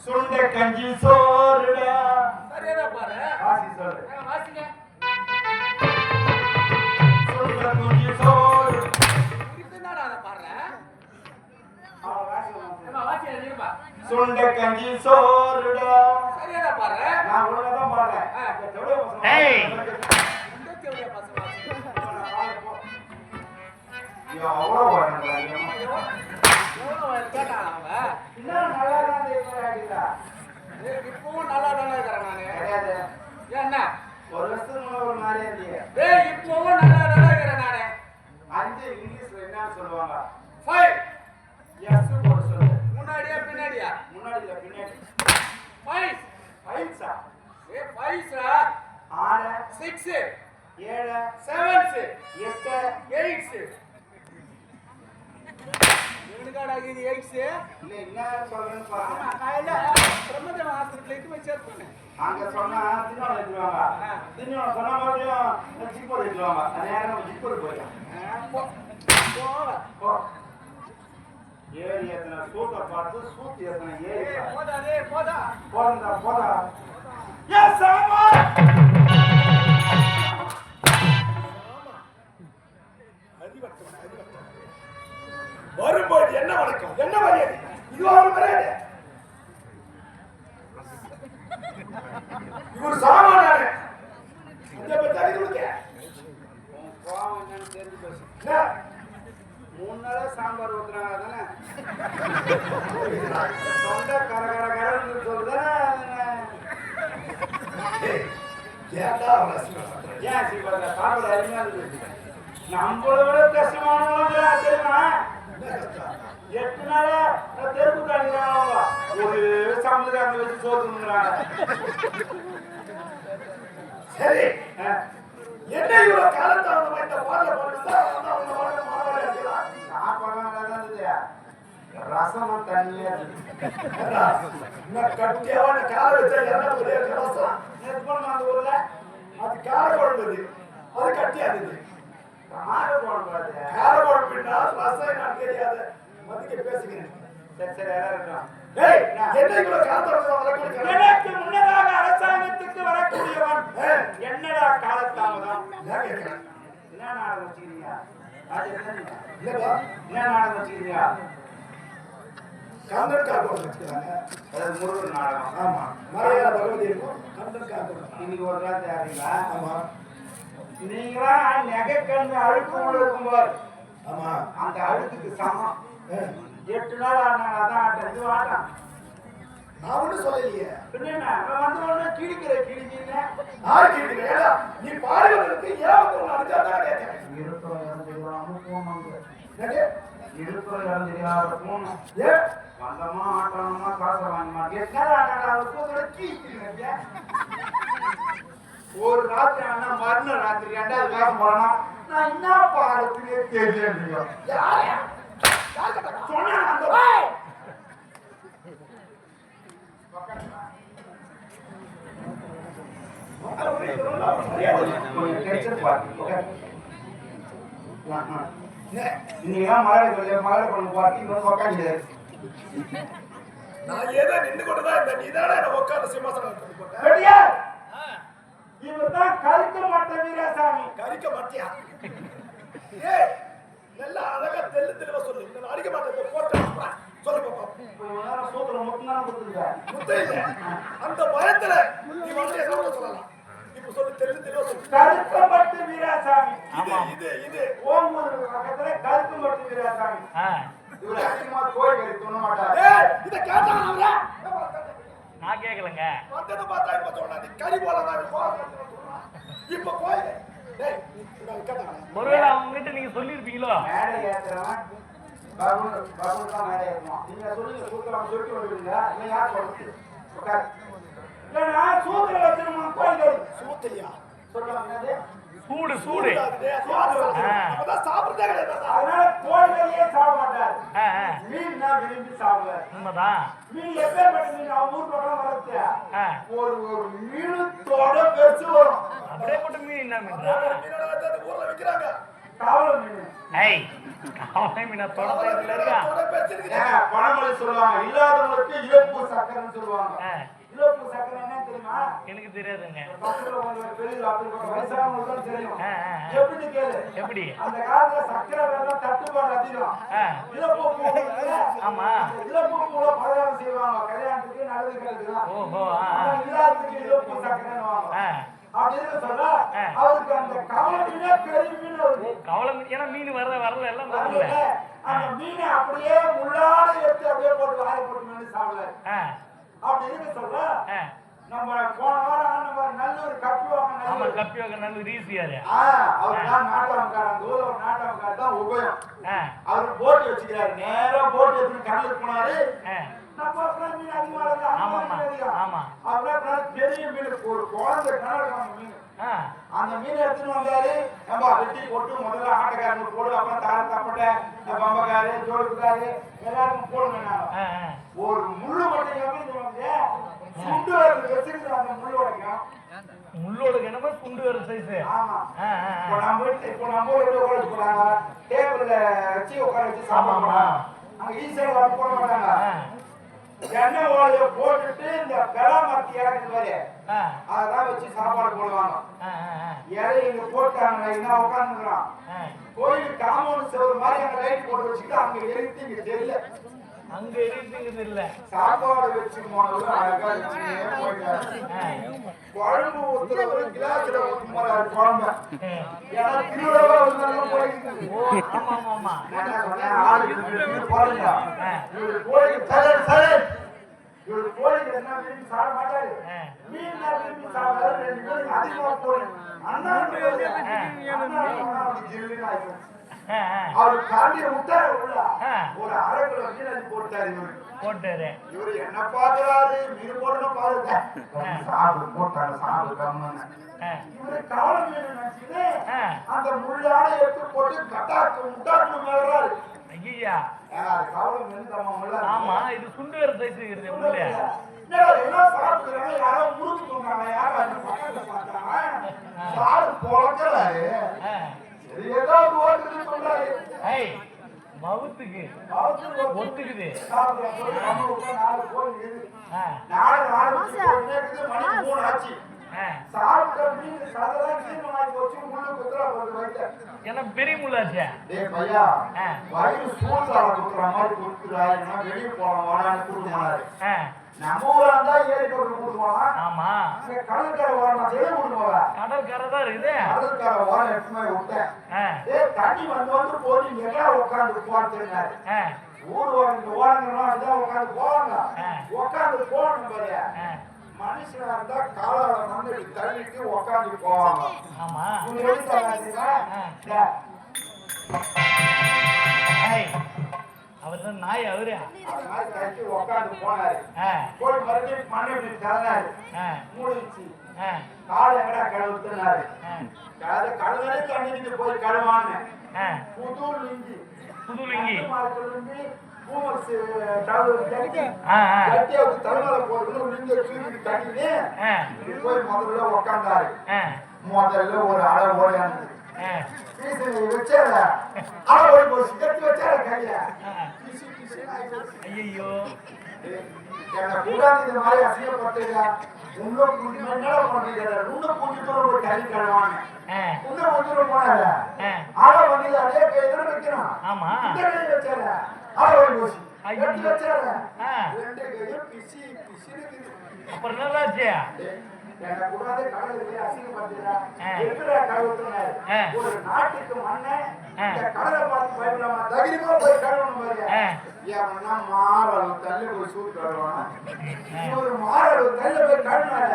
சுண்ட கஞ்சி சோறுடா. சரியா பாரு. வாசி சொல்லு. வாசிங்க. சுண்ட கஞ்சி சோறு. இதுதானடா அத பாரு. வாசி எழுதிப்பா. சுண்ட கஞ்சி சோறுடா. சரியா பாரு. நான் உடனே தான் பாடுறேன். ஏய். இந்த தேவடியா பாச வாசி. யோ அவ்வளோ வரணும். இப்பவும் நல்லா தானே இருக்கிறேன் நானு. என்ன ஒரு வருஷத்துக்கு ஒரு மாதிரியா இருந்தீங்க? இப்பவும் நல்லா தானே இருக்கிறேன் நானு. 5 இங்கிலீஷ்ல என்ன சொல்லுவாங்க? 5 எஸ் போட சொல்லு. முன்னாடியா பின்னாடியா? முன்னாடில பின்னாடி. 5 5சா? 5சா? 6 6 7 7 8 8 இவனுக்காடா இது 8 இல்ல என்ன சொல்றேன்னு பாருங்க. காலையில பிரம்மதேவ ஹாஸ்பிடல்ல இட்டு போய் சேர்த்தேன். அங்க சொன்னா தின்னோட ஏத்துவாங்க. தின்னோட சொன்னா மறுபடியும் ஜிப்போட ஏத்துவாங்க. அதனால நம்ம ஜிப்போட போயிடலாம். போ ஏறி ஏத்தன சூட்ட பார்த்து சூட் ஏத்தன ஏறி போடாதே போடா போடா எஸ் சாமா வரும்போது என்ன வணக்கம் என்ன மரியாதை இதுவா ஒரு மரியாதை இவர் சாமானாரு இந்த பத்தி அறிவுங்க உன் கோவம் என்னன்னு தெரிஞ்சு பேசு முன்னால சாம்பார் ஊத்துறாங்க தானே தொண்டை கரகரன்னு சொல்லுதானே ஏன்டா ஏன் சிவா சாப்பிட அருமையா இருக்கு நம்மளோட கஷ்டமானவங்க தெரியுமா 8 நாளா தெருக்கு காணிக்கிறாங்க ஒரு சமுதிரம் வச்சு சோத்துங்கிறாங்க சரி என்ன இவ்வளவு காலத்தாமதமா இந்த பாடல போட்டுதான் சாப்பாடு நல்லா இருந்தது ரசமும் தண்ணியா கட்டியாவான கால வச்சா என்ன பெரிய ரசம் நேற்று அந்த ஊர்ல அது கார குழம்பு அது கட்டியா இருந்தது தெரியாது மதிக்க பேசுகிறேன் சரி சரி எல்லாரும் முன்னதாக அரசாங்கத்துக்கு வரக்கூடியவன் என்னடா காலத்தாமதம் என்ன நாடகம் வச்சுக்கிறீங்க என்ன நாடகம் வச்சுக்கிறீங்க முருகன் நாடகம் ஆமா மலையாள பகவதி இருக்கும் இன்னைக்கு ஒரு நாள் தேவைங்களா ஆமா நீங்களா நெகக்கண்ணு அழுக்கு இருக்கும்போது ஆமா அந்த அழுக்குக்கு சமம் 8 நாள் ஆனாங்க அதான் ஆட்டம் இது ஆட்டம் நான் ஒன்றும் சொல்லலையே என்ன வந்து ஒன்று கிழிக்கிறீங்க நான் கிழிக்கிறேன் நீ பாடுவதற்கு ஏன் அடிச்சாதான் இருக்கிறோம் இறந்துறியாத போகணும் ஏ வந்தமா ஆட்டணுமா காசை வாங்கிமா ஒரு ராத்திரி ஆனா மறுநாள் ராத்திரி 2வது காசு போனா நான் என்ன பாடத்துக்கே தெரியல சொன்ன இன்னைக்கு மழை பண்ண பாட்டி உட்காந்து நான் ஏதோ நின்று கொண்டுதான் இந்த நீதான உட்காந்து சிம்மாசனம் போட்டேன் இவர்தான் கரிக்க மாட்ட வீராசாமி கரிக்க மாட்டியா ஏய் நல்லா அழகா தெளிவா சொல்லு நான் அடிக்க மாட்டேன் போட்டேன் சொல்லு பாப்பா சூத்திர முத்துனா கொடுத்துருக்க முத்த இல்ல அந்த பயத்துல நீ வந்து என்ன சொல்லலாம் இப்ப சொல்லு தெளிவா சொல்லு கருக்கப்பட்டு வீராசாமி இது ஓமூர் பக்கத்துல கருக்கப்பட்டு வீராசாமி இவரு அதிகமா கோயில் கறி தோண மாட்டாரு ஏய் இத கேட்டாங்களா நான் கேக்கலங்க வந்தத பார்த்தா இப்ப சொன்னாடி கறி போலதான் இப்ப கோயில் டேய் நான் கேட்டாங்க ஒருவேளை அவங்க கிட்ட நீங்க சொல்லி இருப்பீங்களோ மேடை ஏத்துறவன் பாபு தான் மேடை ஏத்துவான் நீங்க சொல்லுங்க சூத்திரம் சொல்லி வருவீங்க நீங்க யார் சொல்றது உட்கார் இல்ல நான் சூத்திரம் வச்சிருக்கேன் கோயில் கறி சூத்திரியா சொல்றாங்க என்னது சூடு அப்பதான் சாப்பிடுறதே கிடையாது அதனால கோயில் கறியே சாப்பிட மாட்டாரு மீன் தான் விரும்பி சாப்பிடுவாரு உண்மைதான் மீன் எப்பேற்பட்ட மீன் அவன் ஊர் பக்கம் வளர்த்தியா ஒரு மீனத்தோட பெருசு வரும் அப்படியே போட்டு மீன் என்ன மீன் ஊர்ல விற்கிறாங்க காவல மீன் காவல மீன் தொடர்ந்து இருக்கா பணமொழி சொல்லுவாங்க இல்லாதவங்களுக்கு இழப்பு சக்கரன்னு சொல்லுவாங்க இழப்பு சக்கரை என்ன தெரியுமா எனக்கு தெரியாதுங்க எப்படி கேளு எப்படி அந்த காலத்துல சக்கரை வேலை தட்டுப்பாடு அதிகம் இழப்பு ஆமா இழப்பு மூலம் பலகாரம் செய்வாங்க கல்யாணத்துக்கு நல்லது ஓஹோ இல்லாததுக்கு இழப்பு சக்கரை அப்படின்னு சொல்ல அவருக்கு அந்த கவலை மீனே பெரிய மீன் வருது கவலை மீன் ஏன்னா மீன் வரல எல்லாம் அந்த மீனை அப்படியே முள்ளாட எடுத்து அப்படியே போட்டு வாயை போட்டு மீன் சாப்பிடுவாரு அப்படி இருக்கு சொல்ல நம்ம போன வாரம் நம்ம நல்லூர் கப்பி வாங்க நல்லூர் ஈஸியாரு அவர் தான் நாட்டவங்காரன் அந்த ஊர்ல ஒரு நாட்டவங்காரர் தான் உபயம் அவர் போட்டு வச்சுக்கிறாரு நேரா போட்டு எடுத்து கடலுக்கு போனாரு நம்ம மீன் அதிகமா அவர் பெரிய மீன் ஒரு குழந்தை கணக்கு மீன் அந்த மீன் எடுத்துட்டு வந்தாரு நம்ம வெட்டி போட்டு முதல்ல ஆட்டக்காரங்க போடு அப்புறம் தார சாப்பிட்ட பம்பக்காரு ஜோடுக்காரு எல்லாருக்கும் போடுங்க ஒரு முள்ளு மட்டும் சுண்டு வரது வச்சிருக்கு அந்த முள்ளோட கிணமா சுண்டு வர சைஸ் ஆமா இப்போ நம்ம வீட்டுல உட்கார போறாங்க டேபிள்ல வச்சு உட்கார வச்சு சாப்பிடுறாங்க அங்க ஈஸியா போட மாட்டாங்க எண்ணெய் ஓலைய போட்டுட்டு இந்த பெலா மரத்தி இறக்குது பாரு அதெல்லாம் வச்சு சாப்பாடு போடுவாங்க இலையை இங்க போட்டாங்க என்ன உட்காந்துக்கிறான் கோயில் காம்பவுண்ட் செவரு மாதிரி அங்க லைட் போட்டு வச்சுட்டு அங்க எரித்து இங்க தெரியல அங்க எரித்துங்கிறது இல்ல சாப்பாடு வச்சு போனது அழகா குழம்பு ஊத்துற ஒரு கிளாஸ்ல ஊத்தும் போறாரு குழம்பு ஏன்னா திருவிழாவா போயிருக்கு ஆமா ஆமா போறீங்க கோயிலுக்கு சரி இவரு கோயிலுக்கு என்ன விரும்பி சாப்பிட மாட்டாரு மீன் விரும்பி சாப்பிடாரு 2 பேரும் அதிகமா போறேன் அண்ணா அவர் காண்டிய முட்டாரு உள்ள ஒரு அரை கிலோ மீன் போட்டாரு போட்டாரு இவரு என்ன பாக்குறாரு மீன் போடணும் பாருங்க சாப்பிடு போட்டாரு சாப்பிடு கம்மன்னு இவரு காவல் மீன் நினைச்சுட்டு அந்த முள்ளாட எடுத்து போட்டு கட்டாக்கு முட்டாக்கு மேறாரு ஐயா காவல் மீன் தம்ம முள்ள ஆமா இது சுண்டு வர சைஸ் இருக்குது முள்ள எல்லாம் சாப்பிடுறாங்க யாரோ முறுக்கு தூங்குறாங்க யாரோ அந்த பக்கத்துல பார்த்தாங்க சாரு போலக்கறாரு ஏதாவது ஓட்டுன்னு சொல்றாரு மவுத்துக்கு ஒத்துக்குது. என்ன பெரிய முள்ளாச்சா வெளியே போலாம் நம்ம ஊரா இருந்தா ஏரி போட்டு கூட்டுவாங்க. ஆமா கடற்கரை ஓரம் கடற்கரை தான் இருக்குது. கடற்கரை ஓரம் எப்பவுமே விட்டேன். தண்ணி வந்து போய் எங்க உட்காந்து போறதுங்க ஊர் ஓரங்கள்லாம் உட்காந்து போவாங்க. உட்காந்து போகணும் பாரு. மனுஷனா இருந்தா காலால மண்ணு தள்ளிட்டு உட்காந்து போவாங்க. ஆமா அவர் நாய் அவரு உட்காந்து போனாரு. போய் மறுபடியும் மண்ணு தள்ளினாரு. மூடிச்சு காலை எங்கடா கழுவுனாரு. கழுவனே தண்ணிக்கு போய் கழுவான்னு புது லுங்கி தலைமையில போய் முதல்ல உட்காந்தாரு. முதல்ல ஒரு அரை ஓடியானது வச்சார அரை ஓடி போச்சு. கட்டி வச்சார கைய ஐயோ கூடாது. இந்த மாதிரி அசிங்கப்பட்டீங்க. இன்னும் என்னடா பண்றீங்க? இன்னும் கொஞ்சம் தூரம் போய் கல்வி கழுவாங்க. இன்னும் கொஞ்சம் தூரம் போனால ஆளை வந்து அதே கையில வைக்கணும். ஆமா வச்சார அரை ஓடி போச்சு. வச்சார ரெண்டு கையும் பிசி பிசி அப்புறம் நல்லாச்சு. கூடாது கடலுக்கு அசிங்கப்படுத்தா இருக்கிற கழுவுத்துனாரு. ஒரு நாட்டுக்கு மண்ணை கடலை பார்த்து பயப்படாம தைரியமா போய் கழுவணும் பாருங்க. மாறளவு தள்ளி போய் சூடு கழுவணும். ஒரு மாறளவு தள்ளி போய் கழுவினால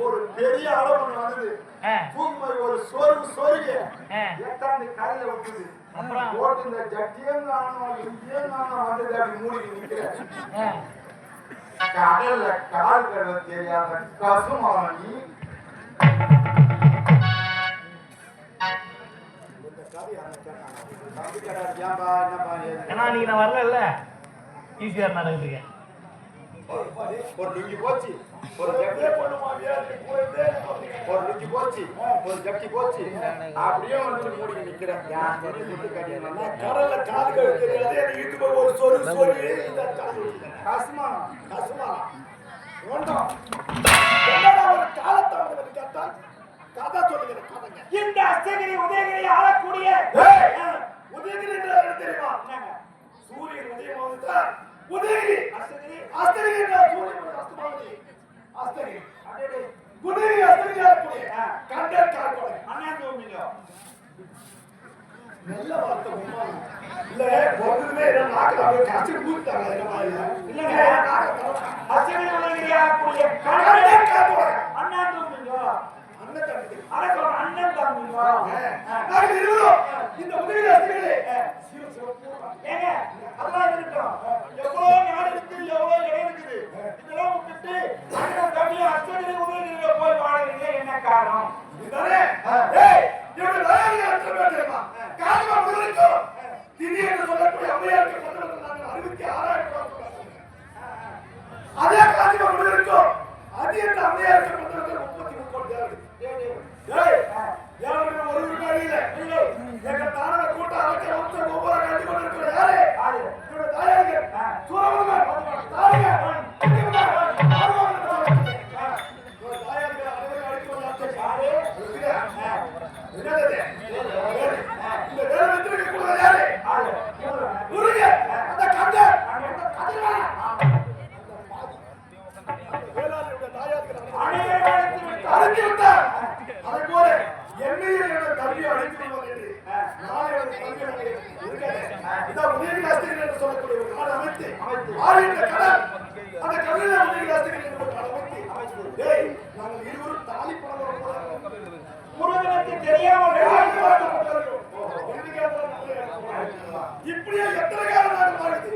ஒரு பெரிய அளவு ஒண்ணு வந்தது. தூக்குமை ஒரு சொருகு எத்தாந்து கடலை விட்டுது. போட்டு இந்த ஜட்டியும் நானும் இங்கேயும் நானும் வந்தது அப்படி மூடி நிற்கிறேன். கடல்ல கால் கழுவ தெரியாத கசுமானி நீங்க நான் வரல ஈஸியா நடக்குதுங்க. ஒரு லுங்கி போச்சு, ஒரு ஜட்டி போச்சு அப்படியே வந்து மூடி நிக்கிறேன். கடல்ல கால் கழுவ தெரியாது. ஒரு சொரு கசுமா வேண்டாம். ஒரு காலத்தாமதம் கேட்டால் கதை சொல்லுகிற கதைங்க. இந்த அஸ்தகிரி உதயகிரி ஆளக்கூடிய உதயகிரி என்று தெரியுமா? சூரியன் உதயமாவது உதயகிரி அஸ்தகிரி அஸ்தகிரி சூரியன் அஸ்தமாவது அஸ்தகிரி உதயகிரி அஸ்தகிரி ஆளக்கூடிய கண்டல் கார்கோலை அண்ணாந்து நல்ல வார்த்தை இல்ல ஒண்ணுமே நாக்கல காட்சி கூட்டாங்க. இல்லங்க அஸ்தகிரி உதயகிரி ஆளக்கூடிய கண்டல் கார்கோலை அண்ணாந்து அண்ணன் தாங்க இந்த உதவி ஏங்க அதெல்லாம் இருக்கட்டும். எவ்வளவு நாடு இருக்கு, எவ்வளவு இடம் இருக்குது. இதெல்லாம் விட்டுட்டு அண்ணன் தம்பி அஸ்தகிரி உதயகிரியில போய் வாழறீங்க, என்ன காரணம்? திடீர்னு சொல்லக்கூடிய அம்மையாருக்கு 66,000 அதே காஞ்சிபுரம் இருக்கும். அது என்ன அம்மையாருக்கு 33 கோடி ஒரு விருக்காடி இல்ல. எங்க தான கூட்டம் அமைச்ச ஒவ்வொரு கட்டி கொண்டிருக்கிற யாரு இவருடைய தாயார்கள் சூரமங்கல் தாயார்கள் இப்படியே எத்தனை காலம் மாறுது.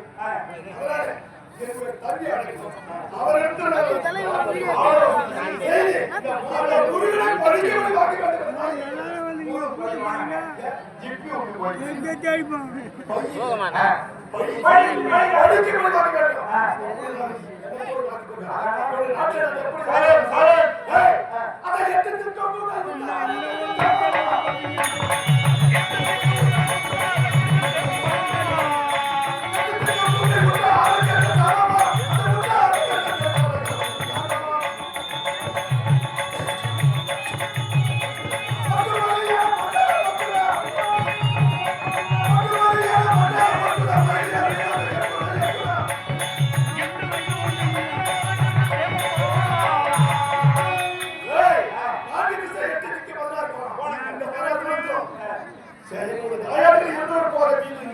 சரி தலையாட்டி இன்னொரு போற வீடு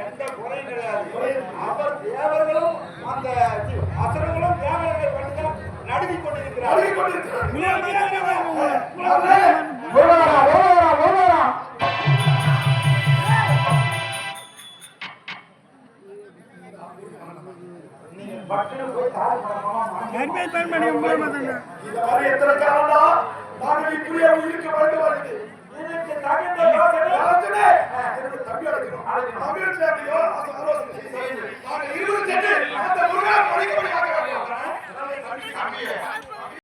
எந்த குறையும் கிடையாது. அவர் தேவர்களும் அந்த அசுரர்களும் தேவர்களை கண்டு நடுங்கிக் கொண்டிருக்கிறார்.